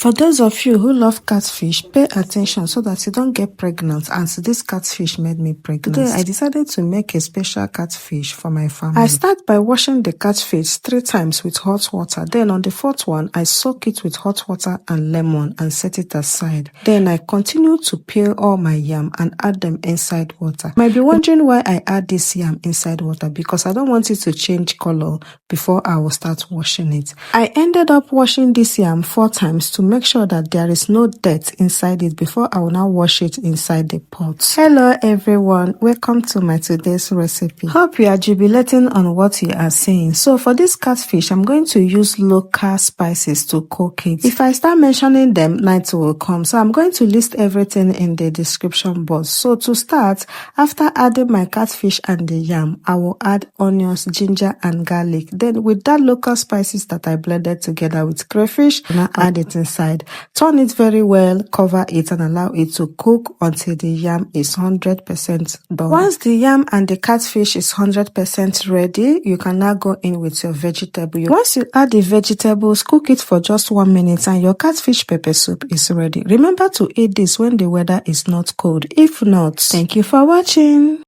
For those of you who love catfish, pay attention so that you don't get pregnant, as this catfish made me pregnant. Today, I decided to make a special catfish for my family. I start by washing the catfish 3 times with hot water. Then on the 4th one, I soak it with hot water and lemon and set it aside. Then I continue to peel all my yam and add them inside water. You might be wondering why I add this yam inside water, because I don't want it to change color before I will start washing it. I ended up washing this yam 4 times to make sure that there is no dirt inside it before I will now wash it inside the pot. Hello everyone, welcome to my today's recipe. Hope you are jubilating on what you are seeing. So for this catfish, I'm going to use local spices to cook it. If I start mentioning them, night will come. So I'm going to list everything in the description box. So to start, after adding my catfish and the yam, I will add onions, ginger and garlic. Then with that local spices that I blended together with crayfish, and I add it inside. Turn it very well, cover it and allow it to cook until the yam is 100% done. Once the yam and the catfish is 100% ready, you can now go in with your vegetable. Once you add the vegetables, cook it for just 1 minute and your catfish pepper soup is ready. Remember to eat this when the weather is not cold. If not, thank you for watching.